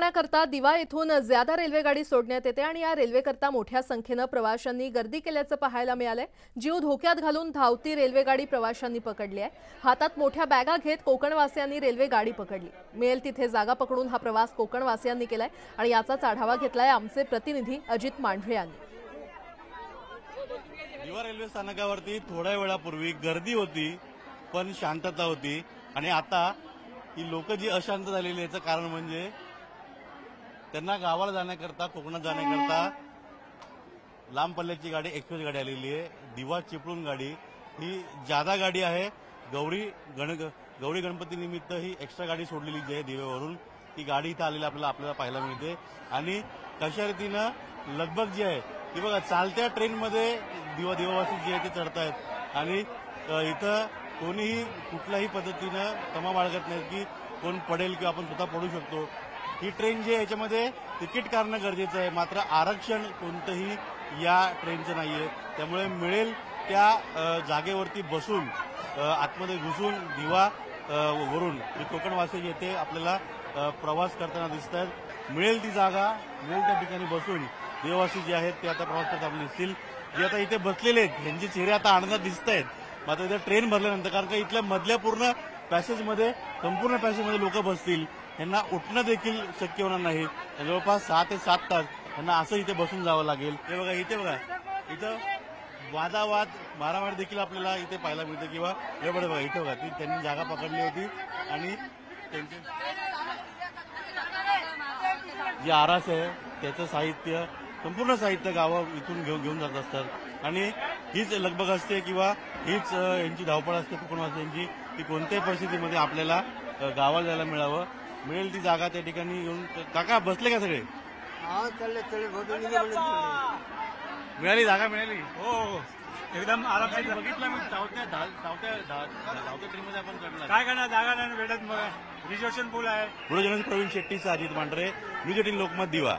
जाण्याकरता दिवा येथून ज्यादा रेल्वेगाडी सोडण्यात येते आणि या रेल्वेकरता मोठ्या संख्येने प्रवाशांनी गर्दी केल्याचं पाहायला मिळालंय। जीव धोक्यात घालून धावती रेल्वेगाडी प्रवाशांनी पकडली आहे। हातात मोठ्या बॅगा घेत कोकणवासियांनी रेल्वेगाडी पकडली। मिळेल तिथे जागा पकडून हा प्रवास कोकणवासियांनी केलाय आणि याचाच आढावा घेतलाय आमचे प्रतिनिधी अजित मांढरे यांनी। दिवा रेल्वे स्थानकावरती थोड्या वेळापूर्वी गर्दी होती पण शांतता होती आणि आता ही लोक जी अशांत झालेली याचं कारण म्हणजे त्यांना गावाला जाण्याकरता कोकणात जाण्याकरता लांब पल्ल्याची गाडी एक्सप्रेस गाडी आलेली आहे। दिवा चिपळूण गाडी ही जादा गाडी आहे। गौरी गणपती निमित्त ही एक्स्ट्रा गाडी सोडलेली जी आहे दिव्यावरून ती गाडी इथं आलेली आपल्याला पाहायला मिळते आणि कशा रीतीनं लगबग जी आहे ती बघा चालत्या ट्रेनमध्ये दिवावासी जे आहे ते चढतायत आणि इथं कोणीही कुठल्याही पद्धतीनं तमा बाळगत नाही की कोण पडेल किंवा आपण स्वतः पडू शकतो। ही ट्रेन जी आहे याच्यामध्ये तिकीट काढणं गरजेचं आहे, मात्र आरक्षण कोणतंही या ट्रेनचं नाहीये। त्यामुळे मिळेल त्या जागेवरती बसून आतमध्ये घुसून दिवा वरून कोकणवासी येथे आपल्याला प्रवास करताना दिसत आहेत। मिळेल ती जागा मिळेल त्या ठिकाणी बसून देववासी जे आहेत ते आता प्रवास करत आपल्याला दिसतील। जे आता इथे बसलेले आहेत त्यांचे चेहरे आता आनंदात दिसत आहेत, मात्र इथे ट्रेन भरल्यानंतर कारण का इथल्या मधल्या पूर्ण पॅसेजमध्ये संपूर्ण पॅसेजमध्ये लोक बसतील, त्यांना उठणं देखील शक्य होणार नाही। जवळपास 6 ते 7 तास त्यांना असं इथे बसून जावं लागेल। हे बघा इथं वादावाद मारामारी देखील आपल्याला इथे पाहायला मिळते किंवा हे बघा इथे बघा त्यांनी जागा पकडली होती आणि त्यांचे जे आरास आहे त्याचं साहित्य संपूर्ण साहित्य गावा इथून घेऊन जात असतात आणि हीच लगबग असते किंवा हीच यांची धावपळ असते कोकणवासियांची की कोणत्याही परिस्थितीमध्ये आपल्याला गावाला जायला मिळावं। मिळेल ती जागा त्या ठिकाणी येऊन काका बसले का सगळे? मिळाली जागा मिळाली? हो एकदम आरामशीर बघितलं मी धावत्या ट्रेनमध्ये आपण चढणार काय करणार जागा नाही भेटत मग रिझर्वेशन फुल आहे। पुढे प्रवीण शेट्टीचा अजित मांढरे, न्यूज 18 लोकमत दिवा।